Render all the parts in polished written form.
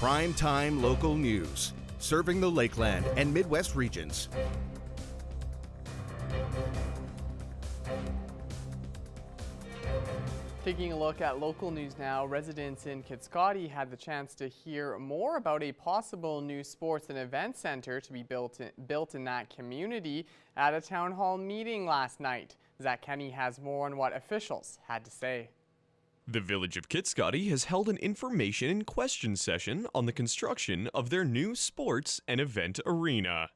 Prime-time local news, serving the Lakeland and Midwest regions. Taking a look at local news now, residents in Kitscoty had the chance to hear more about a possible new sports and event center to be built in that community at a town hall meeting last night. Zach Kenny has more on what officials had to say. The Village of Kitscoty has held an information and question session on the construction of their new sports and event arena.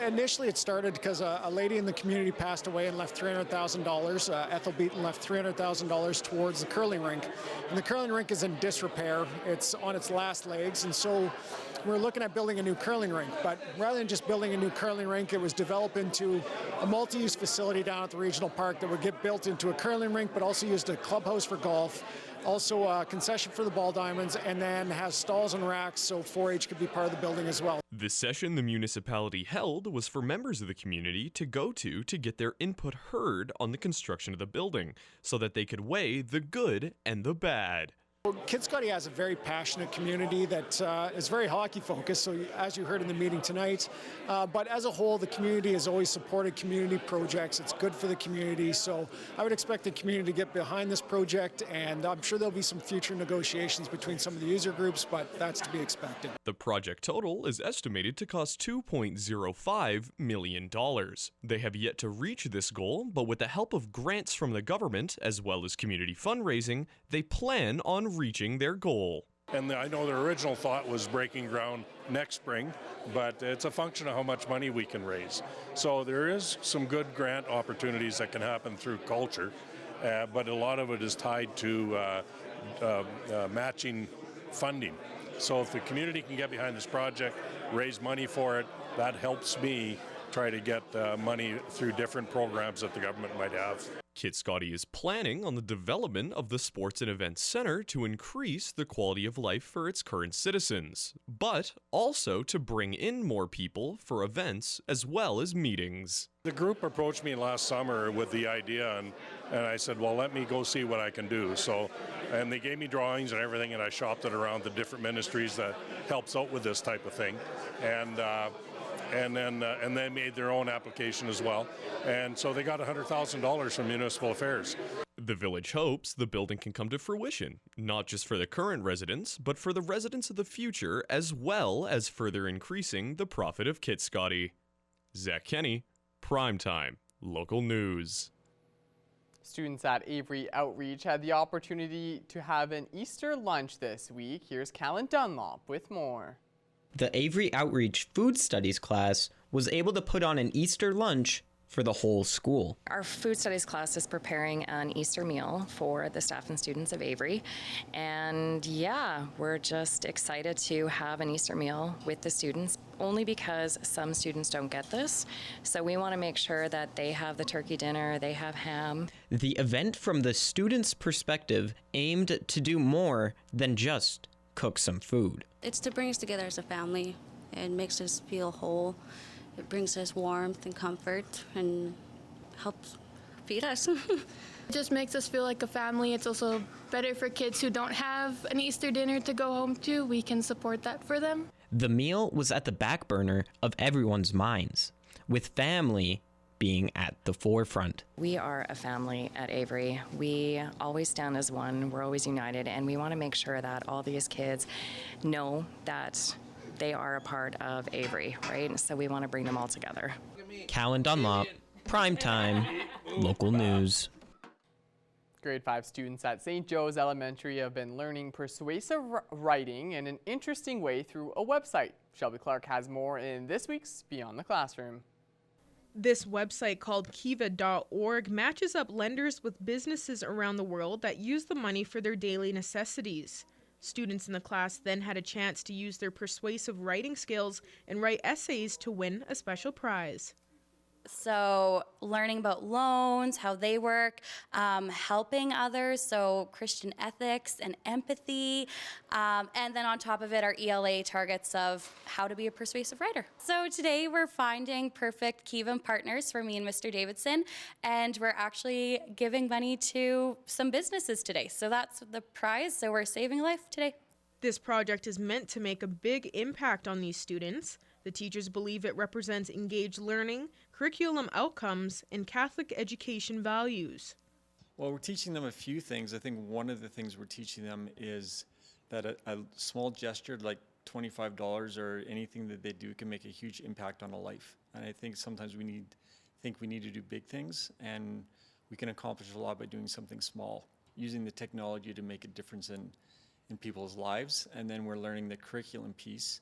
Initially it started because a lady in the community passed away and left $300,000. Ethel Beaton left $300,000 towards the curling rink. And the curling rink is in disrepair. It's on its last legs, and so we're looking at building a new curling rink. But rather than just building a new curling rink, it was developed into a multi-use facility down at the regional park that would get built into a curling rink, but also used a clubhouse for golf, also a concession for the ball diamonds, and then has stalls and racks so 4-H could be part of the building as well. The session the municipality held was for members of the community to go to get their input heard on the construction of the building, so that they could weigh the good and the bad. Kitscoty has a very passionate community that is very hockey focused, so as you heard in the meeting tonight, but as a whole the community has always supported community projects. It's good for the community, so I would expect the community to get behind this project, and I'm sure there'll be some future negotiations between some of the user groups, but that's to be expected. The project total is estimated to cost $2.05 million. They have yet to reach this goal, but with the help of grants from the government as well as community fundraising, they plan on reaching their goal. And I know their original thought was breaking ground next spring, but it's a function of how much money we can raise. So there is some good grant opportunities that can happen through culture, but a lot of it is tied to matching funding. So if the community can get behind this project, raise money for it, that helps me try to get money through different programs that the government might have. Kitscoty is planning on the development of the Sports and Events Center to increase the quality of life for its current citizens, but also to bring in more people for events as well as meetings. The group approached me last summer with the idea, and I said, well, let me go see what I can do. And they gave me drawings and everything, and I shopped it around the different ministries that helps out with this type of thing. And they made their own application as well. And so they got $100,000 from Municipal Affairs. The village hopes the building can come to fruition, not just for the current residents, but for the residents of the future, as well as further increasing the profit of Kitscoty. Zach Kenny, Primetime, Local News. Students at Avery Outreach had the opportunity to have an Easter lunch this week. Here's Callan Dunlop with more. The Avery Outreach Food Studies class was able to put on an Easter lunch for the whole school. Our food studies class is preparing an Easter meal for the staff and students of Avery. And yeah, we're just excited to have an Easter meal with the students, only because some students don't get this. So we want to make sure that they have the turkey dinner, they have ham. The event from the students' perspective aimed to do more than just cook some food. It's to bring us together as a family. It makes us feel whole. It brings us warmth and comfort and helps feed us. It just makes us feel like a family. It's also better for kids who don't have an Easter dinner to go home to. We can support that for them. The meal was at the back burner of everyone's minds, with family being at the forefront. We are a family at Avery. We always stand as one. We're always united, and we want to make sure that all these kids know that they are a part of Avery, right? So we want to bring them all together. Callan Dunlop, Primetime, Local News. Grade 5 students at St. Joe's Elementary have been learning persuasive writing in an interesting way through a website. Shelby Clark has more in this week's Beyond the Classroom. This website called Kiva.org matches up lenders with businesses around the world that use the money for their daily necessities. Students in the class then had a chance to use their persuasive writing skills and write essays to win a special prize. So learning about loans, how they work, helping others, so Christian ethics and empathy, and then on top of it, our ELA targets of how to be a persuasive writer. So today we're finding perfect Kiva partners for me and Mr. Davidson, and we're actually giving money to some businesses today. So that's the prize, so we're saving a life today. This project is meant to make a big impact on these students. The teachers believe it represents engaged learning, curriculum outcomes, and Catholic education values. Well, we're teaching them a few things. I think one of the things we're teaching them is that a small gesture like $25 or anything that they do can make a huge impact on a life. And I think sometimes we need to do big things, and we can accomplish a lot by doing something small, using the technology to make a difference in people's lives. And then we're learning the curriculum piece,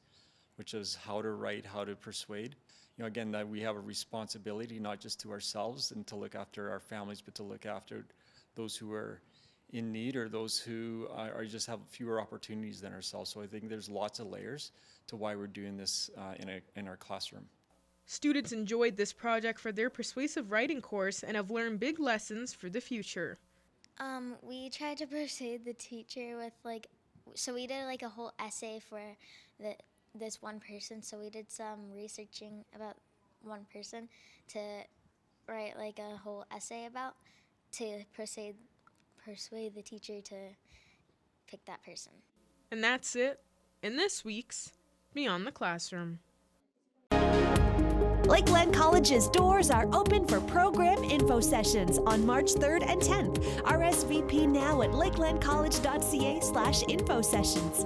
which is how to write, how to persuade. You know, again, that we have a responsibility not just to ourselves and to look after our families, but to look after those who are in need or those who are just have fewer opportunities than ourselves. So I think there's lots of layers to why we're doing this in our classroom. Students enjoyed this project for their persuasive writing course and have learned big lessons for the future. We tried to persuade the teacher with so we did a whole essay for this one person. So we did some researching about one person to write a whole essay about to persuade the teacher to pick that person. And that's it in this week's Beyond the Classroom. Lakeland College's doors are open for program info sessions on March 3rd and 10th. RSVP now at lakelandcollege.ca/info sessions.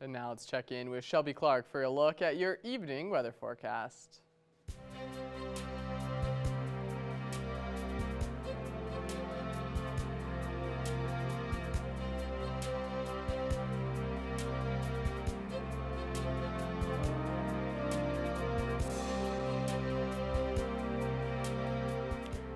And now let's check in with Shelby Clark for a look at your evening weather forecast.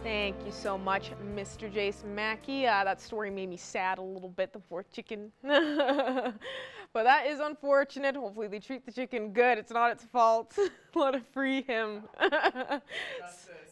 Thank you so much, Mr. Jace Mackey. That story made me sad a little bit, the poor chicken. But that is unfortunate. Hopefully they treat the chicken good. It's not its fault. Let it free him.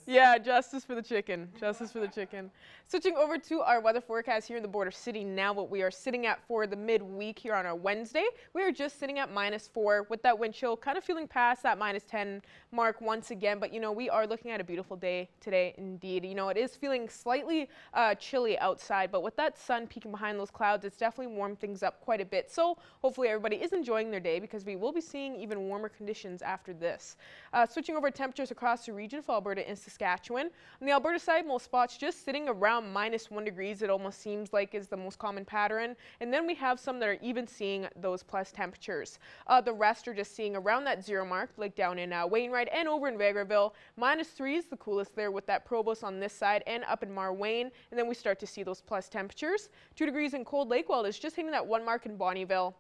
Yeah, justice for the chicken. Justice for the chicken. Switching over to our weather forecast here in the Border City now, what we are sitting at for the midweek here on our Wednesday. We are just sitting at -4 with that wind chill kind of feeling past that -10 mark once again. But, you know, we are looking at a beautiful day today indeed. You know, it is feeling slightly chilly outside, but with that sun peeking behind those clouds, it's definitely warmed things up quite a bit. So hopefully everybody is enjoying their day because we will be seeing even warmer conditions after this. Switching over temperatures across the region for Alberta and Saskatchewan. On the Alberta side, most spots just sitting around -1 degrees. It almost seems like is the most common pattern. And then we have some that are even seeing those plus temperatures. The rest are just seeing around that 0 mark, like down in Wainwright and over in Vegreville. -3 is the coolest there with that Provost on this side and up in Marwayne. And then we start to see those plus temperatures. 2 degrees in Cold Lake, while it's just hitting that 1 mark in Bonnyville.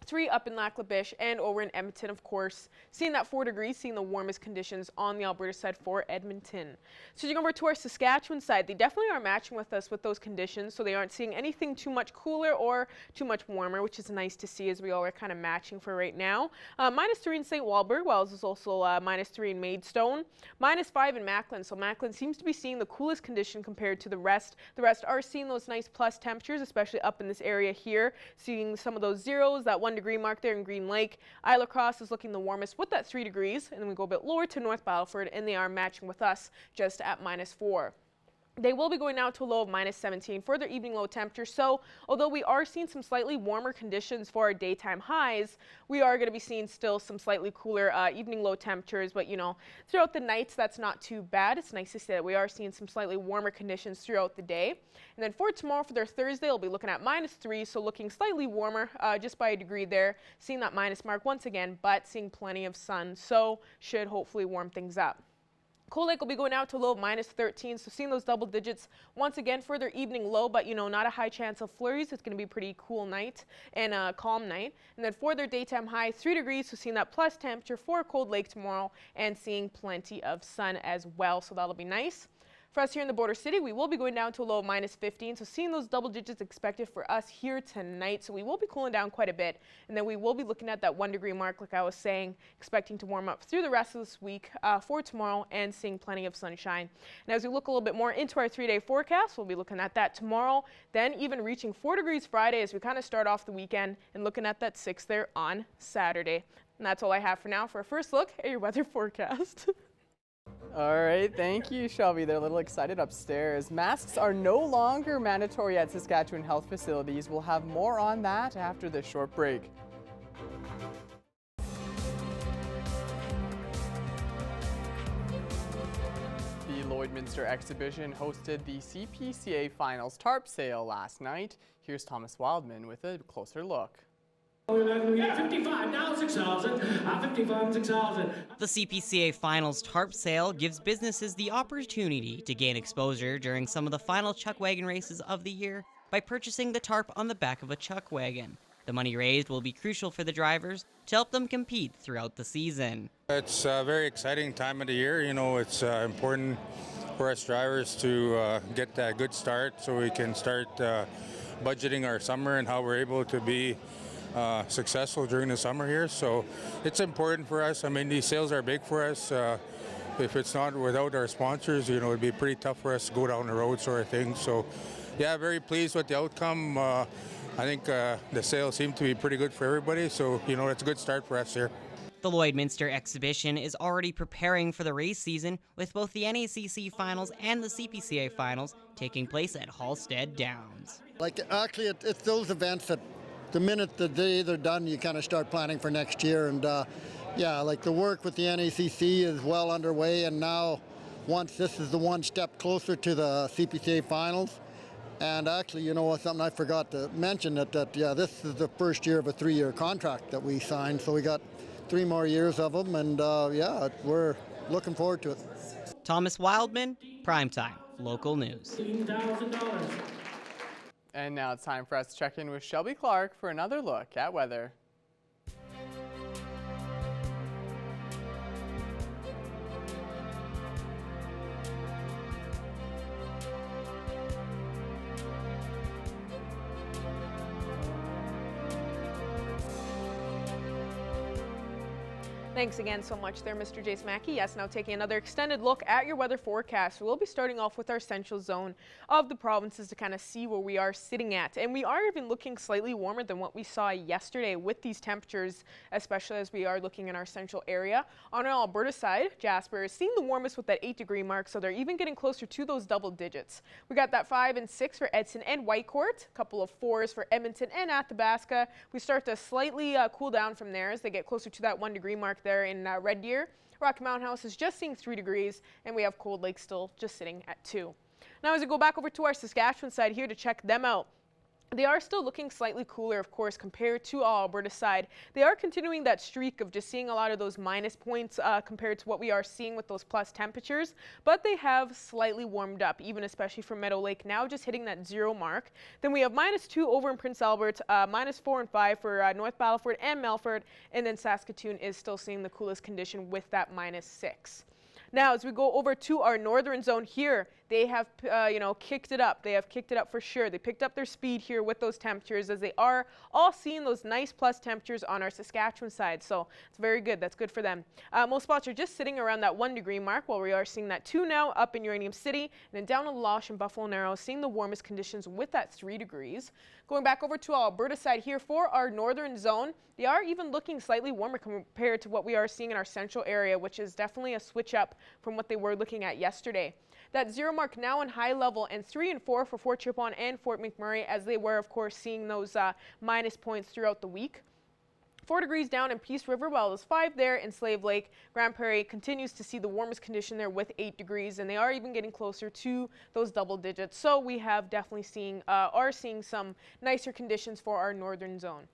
3 up in Lac La Biche and over in Edmonton, of course. Seeing that 4 degrees, seeing the warmest conditions on the Alberta side for Edmonton. Switching over to our Saskatchewan side, they definitely are matching with us with those conditions, so they aren't seeing anything too much cooler or too much warmer, which is nice to see as we all are kind of matching for right now. -3 in St. Walburg, while it's also -3 in Maidstone. -5 in Macklin, so Macklin seems to be seeing the coolest condition compared to the rest. The rest are seeing those nice plus temperatures, especially up in this area here, seeing some of those zeros, that 1 degree mark there in Green Lake. Isla Cross is looking the warmest with that 3 degrees, and then we go a bit lower to North Battleford, and they are matching with us just at -4. They will be going out to a low of -17 for their evening low temperature. So although we are seeing some slightly warmer conditions for our daytime highs, we are going to be seeing still some slightly cooler evening low temperatures. But, you know, throughout the nights, that's not too bad. It's nice to say that we are seeing some slightly warmer conditions throughout the day. And then for tomorrow, for their Thursday, we'll be looking at -3, so looking slightly warmer just by a degree there. Seeing that minus mark once again, but seeing plenty of sun. So should hopefully warm things up. Cold Lake will be going out to a low of -13, so seeing those double digits once again for their evening low, but, you know, not a high chance of flurries. It's going to be a pretty cool night and a calm night. And then for their daytime high, 3 degrees, so seeing that plus temperature for Cold Lake tomorrow and seeing plenty of sun as well, so that'll be nice. For us here in the Border City, we will be going down to a low of -15, so seeing those double digits expected for us here tonight. So we will be cooling down quite a bit, and then we will be looking at that 1 degree mark, like I was saying, expecting to warm up through the rest of this week for tomorrow and seeing plenty of sunshine. And as we look a little bit more into our 3-day forecast, we'll be looking at that tomorrow, then even reaching 4 degrees Friday as we kind of start off the weekend and looking at that 6 there on Saturday. And that's all I have for now for a first look at your weather forecast. All right, thank you, Shelby. They're a little excited upstairs. Masks are no longer mandatory at Saskatchewan health facilities. We'll have more on that after this short break. The Lloydminster exhibition hosted the CPCA Finals tarp sale last night. Here's Thomas Wildman with a closer look. 55, now 6,000, 55, 6,000. The CPCA Finals tarp sale gives businesses the opportunity to gain exposure during some of the final chuck wagon races of the year by purchasing the tarp on the back of a chuck wagon. The money raised will be crucial for the drivers to help them compete throughout the season. It's a very exciting time of the year. You know, it's important for us drivers to get that good start so we can start budgeting our summer and how we're able to be successful during the summer here. So it's important for us. I mean, these sales are big for us. If it's not without our sponsors, you know, it'd be pretty tough for us to go down the road sort of thing. So yeah, very pleased with the outcome. I think the sales seem to be pretty good for everybody. So, you know, it's a good start for us here. The Lloydminster exhibition is already preparing for the race season with both the NACC Finals and the CPCA Finals taking place at Halstead Downs. Like, actually, it's those events that the minute the day they're done, you kind of start planning for next year. And yeah, like the work with the NACC is well underway. And now, once this is the one step closer to the CPCA Finals. And actually, you know, something I forgot to mention that yeah, this is the first year of a 3-year contract that we signed. So we got 3 more years of them. And yeah, we're looking forward to it. Thomas Wildman, Primetime, Local News. $15,000. And now it's time for us to check in with Shelby Clark for another look at weather. Thanks again so much there, Mr. Jace Mackey. Yes, now taking another extended look at your weather forecast. We'll be starting off with our central zone of the provinces to kind of see where we are sitting at. And we are even looking slightly warmer than what we saw yesterday with these temperatures, especially as we are looking in our central area. On our Alberta side, Jasper is seeing the warmest with that 8-degree mark, so they're even getting closer to those double digits. We got that 5 and 6 for Edson and Whitecourt, a couple of 4s for Edmonton and Athabasca. We start to slightly cool down from there as they get closer to that 1-degree mark there in Red Deer. Rocky Mountain House is just seeing 3 degrees, and we have Cold Lake still just sitting at 2. Now as we go back over to our Saskatchewan side here to check them out, they are still looking slightly cooler, of course, compared to our Alberta side. They are continuing that streak of just seeing a lot of those minus points compared to what we are seeing with those plus temperatures, but they have slightly warmed up, even especially for Meadow Lake, now just hitting that 0 mark. Then we have -2 over in Prince Albert, -4 and 5 for North Battleford and Melfort, and then Saskatoon is still seeing the coolest condition with that -6. Now, as we go over to our northern zone here, they have, kicked it up. They have kicked it up for sure. They picked up their speed here with those temperatures as they are all seeing those nice plus temperatures on our Saskatchewan side. So it's very good. That's good for them. Most spots are just sitting around that 1-degree mark, while we are seeing that 2 now up in Uranium City. And then down in Losh and Buffalo Narrows, seeing the warmest conditions with that 3 degrees. Going back over to our Alberta side here for our northern zone, they are even looking slightly warmer compared to what we are seeing in our central area, which is definitely a switch up from what they were looking at yesterday. That 0 mark now in high level, and 3 and 4 for Fort Chipewyan and Fort McMurray, as they were, of course, seeing those minus points throughout the week. 4 degrees down in Peace River, while it was 5 there in Slave Lake. Grand Prairie continues to see the warmest condition there with 8 degrees, and they are even getting closer to those double digits. So we have definitely seeing some nicer conditions for our northern zone.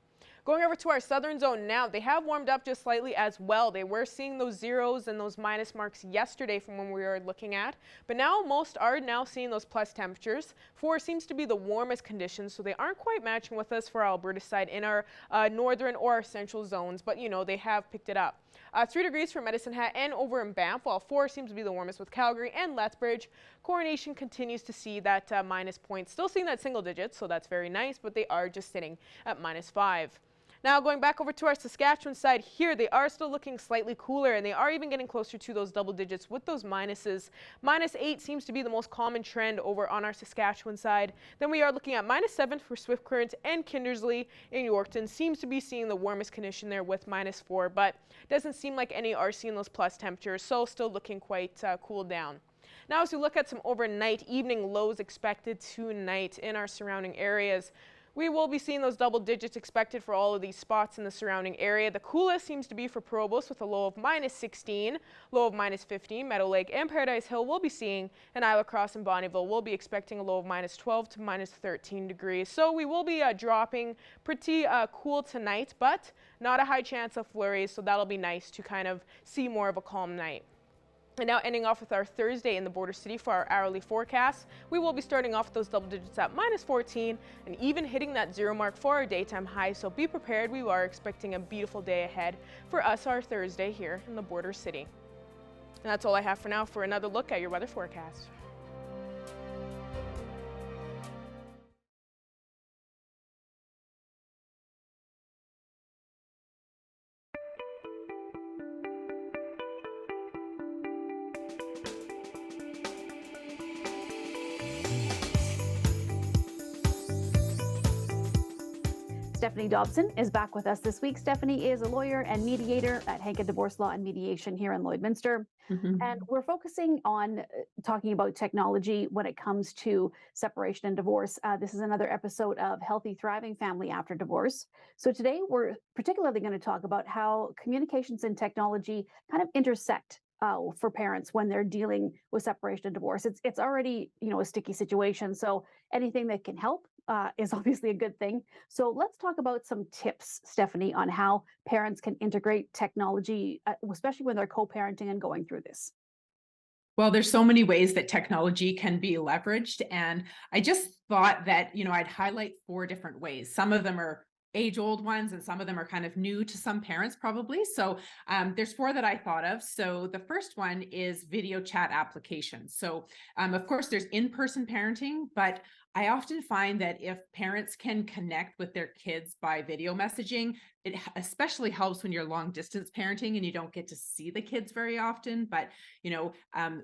Going over to our southern zone now, they have warmed up just slightly as well. They were seeing those 0s and those minus marks yesterday from when we were looking at, but now most are now seeing those plus temperatures. 4 seems to be the warmest conditions, so they aren't quite matching with us for our Alberta side in our northern or our central zones, but you know, they have picked it up. 3 degrees for Medicine Hat and over in Banff, while 4 seems to be the warmest with Calgary and Lethbridge. Coronation continues to see that minus points, still seeing that single digits, so that's very nice, but they are just sitting at -5. Now going back over to our Saskatchewan side here, they are still looking slightly cooler, and they are even getting closer to those double digits with those minuses. -8 seems to be the most common trend over on our Saskatchewan side. Then we are looking at -7 for Swift Current, and Kindersley in Yorkton seems to be seeing the warmest condition there with -4, but doesn't seem like any are seeing those plus temperatures, so still looking quite cooled down. Now as we look at some overnight evening lows expected tonight in our surrounding areas, we will be seeing those double digits expected for all of these spots in the surrounding area. The coolest seems to be for Provost with a low of -16, low of -15. Meadow Lake and Paradise Hill will be seeing, and Isla Cross and Bonnyville will be expecting a low of -12 to -13 degrees. So we will be dropping pretty cool tonight, but not a high chance of flurries, so that'll be nice to kind of see more of a calm night. And now ending off with our Thursday in the Border City for our hourly forecast, we will be starting off with those double digits at -14 and even hitting that 0 mark for our daytime high. So be prepared. We are expecting a beautiful day ahead for us our Thursday here in the Border City. And that's all I have for now for another look at your weather forecast. Stephanie Dobson is back with us this week. Stephanie is a lawyer and mediator at Hankin Divorce Law and Mediation here in Lloydminster. And we're focusing on talking about technology when it comes to separation and divorce. This is another episode of Healthy Thriving Family After Divorce. So today we're particularly going to talk about how communications and technology kind of intersect for parents when they're dealing with separation and divorce. It's already, a sticky situation. So anything that can help is obviously a good thing. So let's talk about some tips, Stephanie, on how parents can integrate technology, especially when they're co-parenting and going through this. Well, there's so many ways that technology can be leveraged. And I just thought that, I'd highlight 4 different ways. Some of them are age-old ones, and some of them are kind of new to some parents probably. So there's 4 that I thought of. So the first one is video chat applications. So of course there's in-person parenting, but I often find that if parents can connect with their kids by video messaging, it especially helps when you're long distance parenting and you don't get to see the kids very often. But,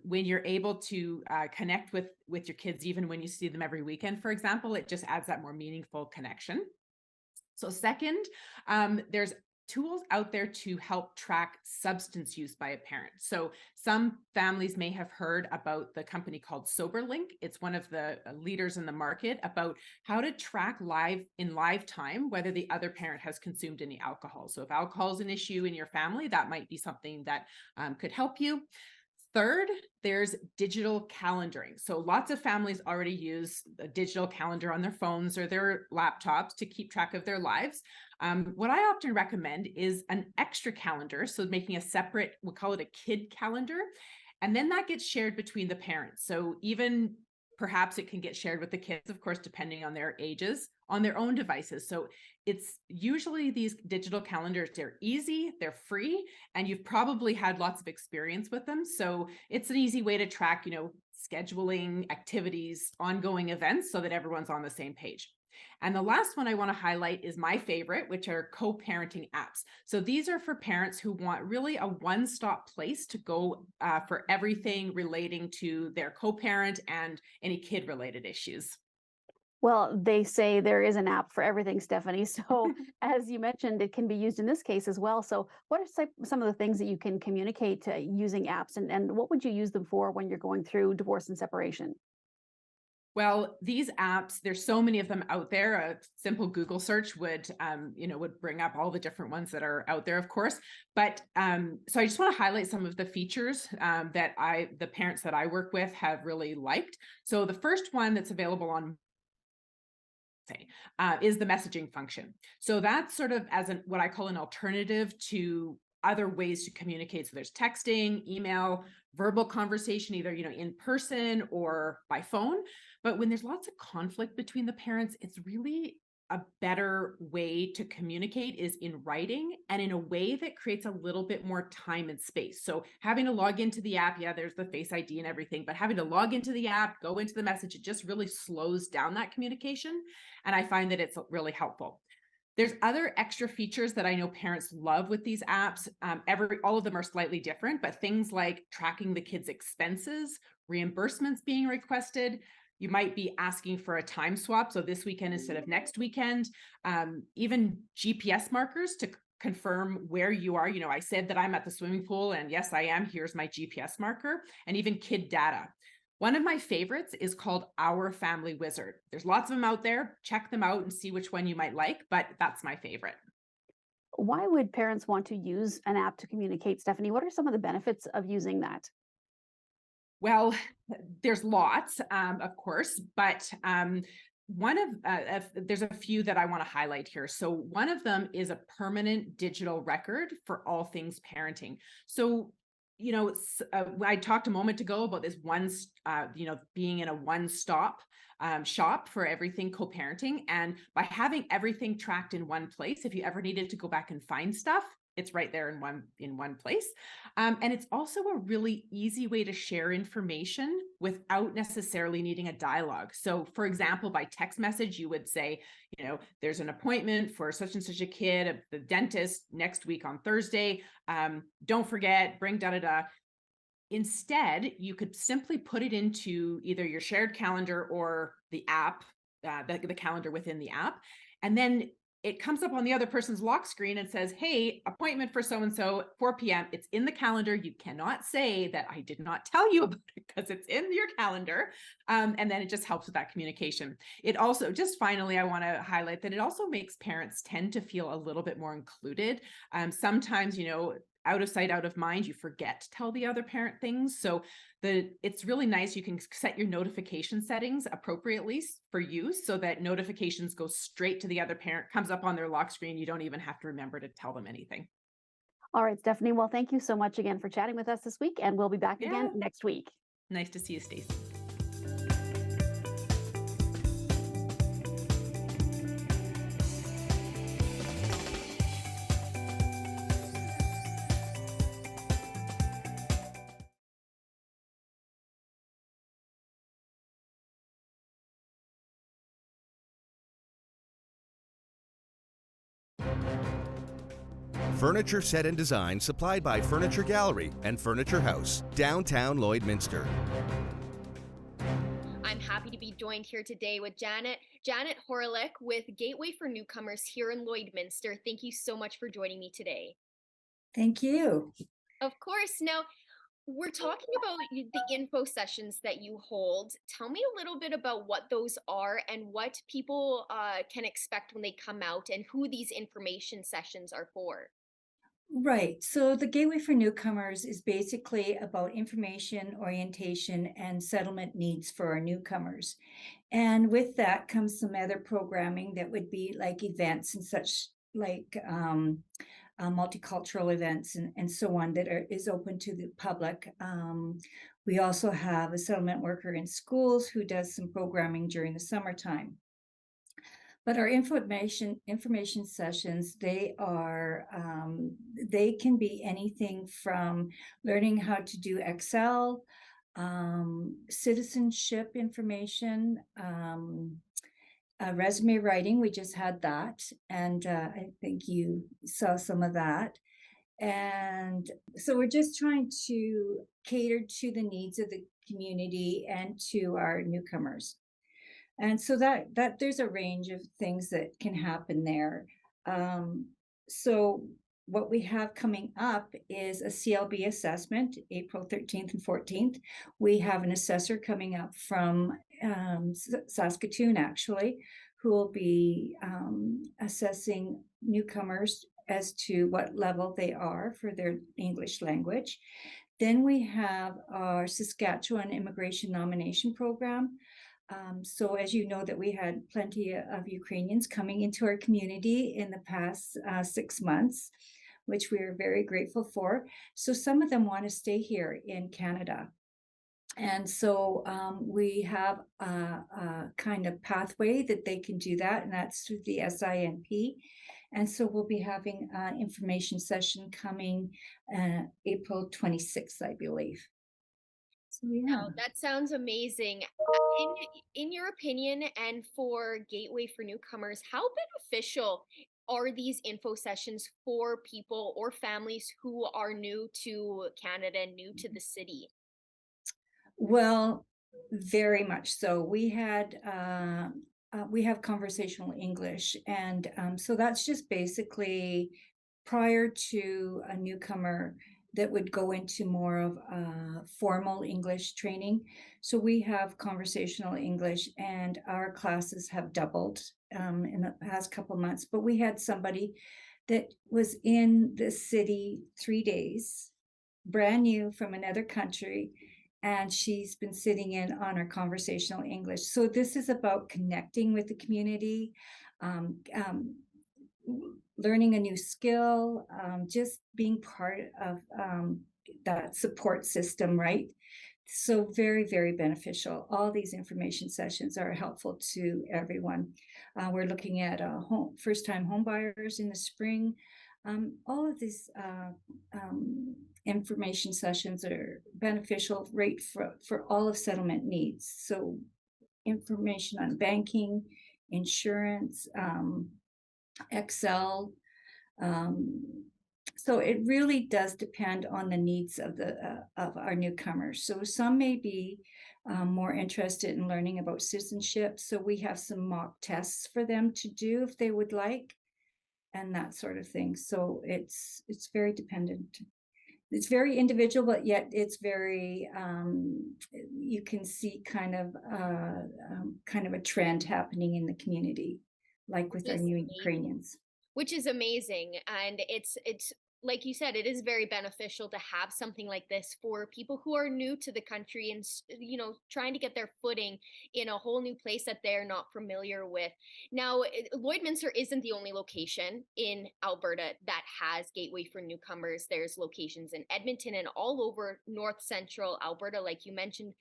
when you're able to connect with your kids, even when you see them every weekend, for example, it just adds that more meaningful connection. So second, there's tools out there to help track substance use by a parent. So some families may have heard about the company called SoberLink. It's one of the leaders in the market about how to track in live time whether the other parent has consumed any alcohol. So if alcohol is an issue in your family, that might be something that could help you. Third, there's digital calendaring. So lots of families already use a digital calendar on their phones or their laptops to keep track of their lives. What I often recommend is an extra calendar. So making a separate, we'll call it a kid calendar. And then that gets shared between the parents. So even perhaps it can get shared with the kids, of course, depending on their ages, on their own devices. So it's usually these digital calendars, they're easy, they're free, and you've probably had lots of experience with them. So it's an easy way to track, scheduling activities, ongoing events so that everyone's on the same page. And the last one I want to highlight is my favorite, which are co-parenting apps. So these are for parents who want really a one-stop place to go for everything relating to their co-parent and any kid-related issues. Well, they say there is an app for everything, Stephanie. So as you mentioned, it can be used in this case as well. So what are some of the things that you can communicate using apps, and what would you use them for when you're going through divorce and separation? Well, these apps, there's so many of them out there. A simple Google search would bring up all the different ones that are out there, of course. But so I just want to highlight some of the features that the parents that I work with have really liked. So the first one that's available on is the messaging function. So that's sort of as what I call an alternative to other ways to communicate. So there's texting, email, verbal conversation, either, in person or by phone. But when there's lots of conflict between the parents, it's really a better way to communicate is in writing and in a way that creates a little bit more time and space. So having to log into the app, there's the Face ID and everything, but having to log into the app, go into the message, it just really slows down that communication. And I find that it's really helpful. There's other extra features that I know parents love with these apps. All of them are slightly different, but things like tracking the kids' expenses, reimbursements being requested. You might be asking for a time swap, so this weekend instead of next weekend. Even GPS markers to confirm where you are. I said that I'm at the swimming pool, and yes, I am. Here's my GPS marker, and even kid data. One of my favorites is called Our Family Wizard. There's lots of them out there. Check them out and see which one you might like, but that's my favorite. Why would parents want to use an app to communicate, Stephanie? What are some of the benefits of using that? Well, there's lots, of course, but there's a few that I want to highlight here. So one of them is a permanent digital record for all things parenting. So I talked a moment ago about this being in a one-stop shop for everything co-parenting. And by having everything tracked in one place, if you ever needed to go back and find stuff, it's right there in one place. And it's also a really easy way to share information without necessarily needing a dialogue. So for example, by text message, you would say, there's an appointment for such and such a kid at the dentist next week on Thursday. Don't forget, bring da-da-da. Instead, you could simply put it into either your shared calendar or the app, the calendar within the app. And then it comes up on the other person's lock screen and says, hey, appointment for so-and-so, 4 p.m. It's in the calendar. You cannot say that I did not tell you about it because it's in your calendar. And then it just helps with that communication. It also, just finally, I want to highlight that it also makes parents tend to feel a little bit more included. Sometimes, out of sight, out of mind, you forget to tell the other parent things. So it's really nice. You can set your notification settings appropriately for use so that notifications go straight to the other parent, comes up on their lock screen. You don't even have to remember to tell them anything. All right, Stephanie. Well, thank you so much again for chatting with us this week, and we'll be back again next week. Nice to see you, Stacey. Furniture set and design supplied by Furniture Gallery and Furniture House, downtown Lloydminster. I'm happy to be joined here today with Janet Horlick with Gateway for Newcomers here in Lloydminster. Thank you so much for joining me today. Thank you. Of course. Now, we're talking about the info sessions that you hold. Tell me a little bit about what those are and what people can expect when they come out and who these information sessions are for. Right. So the Gateway for Newcomers is basically about information, orientation, and settlement needs for our newcomers. And with that comes some other programming that would be like events and such, like multicultural events and so on that is open to the public. We also have a settlement worker in schools who does some programming during the summertime. But our information sessions, they can be anything from learning how to do Excel, citizenship information, resume writing. We just had that, and I think you saw some of that. And so we're just trying to cater to the needs of the community and to our newcomers. And so that there's a range of things that can happen there. So what we have coming up is a CLB assessment, April 13th and 14th. We have an assessor coming up from Saskatoon, actually, who will be assessing newcomers as to what level they are for their English language. Then we have our Saskatchewan Immigration Nomination Program. So as you know, that we had plenty of Ukrainians coming into our community in the past 6 months, which we are very grateful for. So some of them want to stay here in Canada. And so we have a kind of pathway that they can do that, and that's through the SINP. And so we'll be having an information session coming April 26th, I believe. So, yeah. Wow, that sounds amazing. In your opinion, and for Gateway for Newcomers, how beneficial are these info sessions for people or families who are new to Canada and new to the city? Well, very much so. We have conversational English, and so that's just basically prior to a newcomer that would go into more of formal English training. So we have conversational English, and our classes have doubled in the past couple months. But we had somebody that was in the city 3 days, brand new from another country, and she's been sitting in on our conversational English. So this is about connecting with the community, um, um, learning a new skill, just being part of that support system, right? So very, very beneficial. All these information sessions are helpful to everyone. We're looking at first-time home buyers in the spring. All of these information sessions are beneficial right for all of settlement needs. So information on banking, insurance, Excel. So it really does depend on the needs of our newcomers. So some may be more interested in learning about citizenship. So we have some mock tests for them to do if they would like, and that sort of thing. So it's very dependent. It's very individual, but yet it's very you can see kind of a trend happening in the community, like with our new Ukrainians. Which is amazing. And it's like you said, it is very beneficial to have something like this for people who are new to the country and, trying to get their footing in a whole new place that they're not familiar with. Now, Lloydminster isn't the only location in Alberta that has Gateway for Newcomers. There's locations in Edmonton and all over north central Alberta, like you mentioned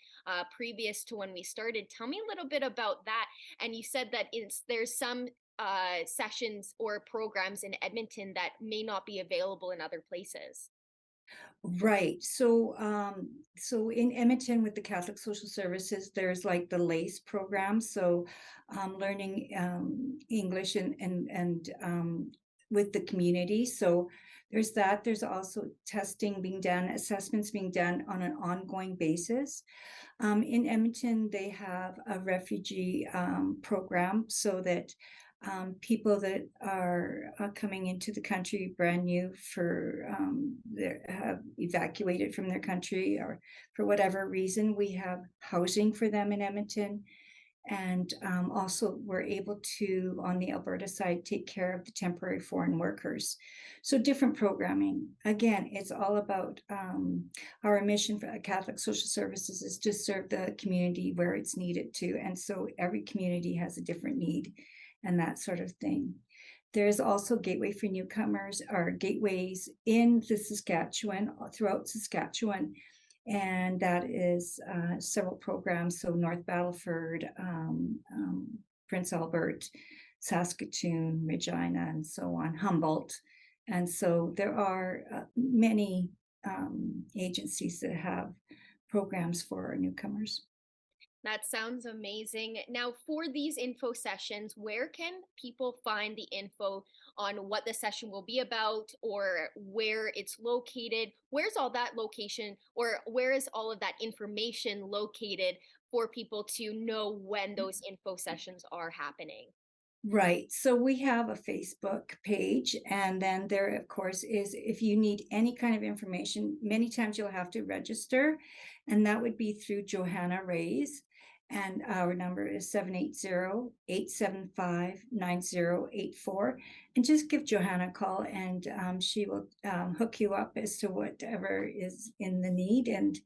previous to when we started. Tell me a little bit about that. And you said that there's some sessions or programs in Edmonton that may not be available in other places. Right. So in Edmonton with the Catholic Social Services, there's like the LACE program. So learning English and with the community. So there's that. There's also testing being done, assessments being done on an ongoing basis. In Edmonton, they have a refugee program so that people that are coming into the country brand new have evacuated from their country or for whatever reason, we have housing for them in Edmonton. And also we're able to, on the Alberta side, take care of the temporary foreign workers. So different programming. Again, it's all about our mission for Catholic Social Services is to serve the community where it's needed to. And so every community has a different need and that sort of thing. There's also Gateway for Newcomers, or gateways in the Saskatchewan, throughout Saskatchewan, and that is several programs. So North Battleford, Prince Albert, Saskatoon, Regina, and so on, Humboldt. And so there are many agencies that have programs for our newcomers. That sounds amazing. Now, for these info sessions, where can people find the info on what the session will be about or where it's located? Where's all that location, or where is all of that information located for people to know when those info sessions are happening? Right. So we have a Facebook page, and then there, of course, is if you need any kind of information, many times you'll have to register, and that would be through Johanna Rays. And our number is 780-875-9084. And just give Johanna a call, and she will hook you up as to whatever is in the need. And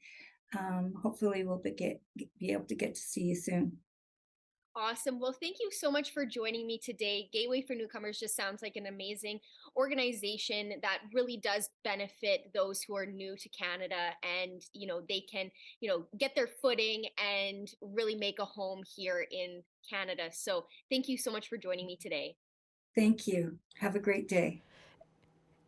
hopefully we'll be able to get to see you soon. Awesome. Well, thank you so much for joining me today. Gateway for Newcomers just sounds like an amazing organization that really does benefit those who are new to Canada, and, they can, get their footing and really make a home here in Canada. So thank you so much for joining me today. Thank you. Have a great day.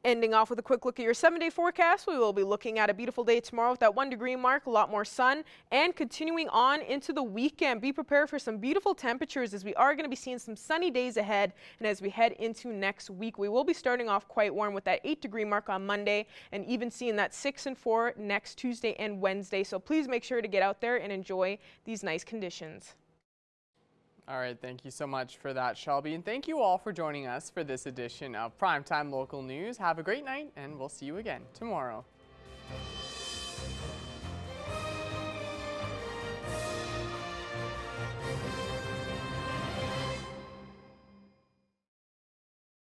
Ending off with a quick look at your 7-day forecast, we will be looking at a beautiful day tomorrow with that 1-degree mark, a lot more sun, and continuing on into the weekend. Be prepared for some beautiful temperatures as we are going to be seeing some sunny days ahead. And as we head into next week, we will be starting off quite warm with that 8-degree mark on Monday and even seeing that 6 and 4 next Tuesday and Wednesday. So please make sure to get out there and enjoy these nice conditions. All right, thank you so much for that, Shelby. And thank you all for joining us for this edition of Primetime Local News. Have a great night, and we'll see you again tomorrow.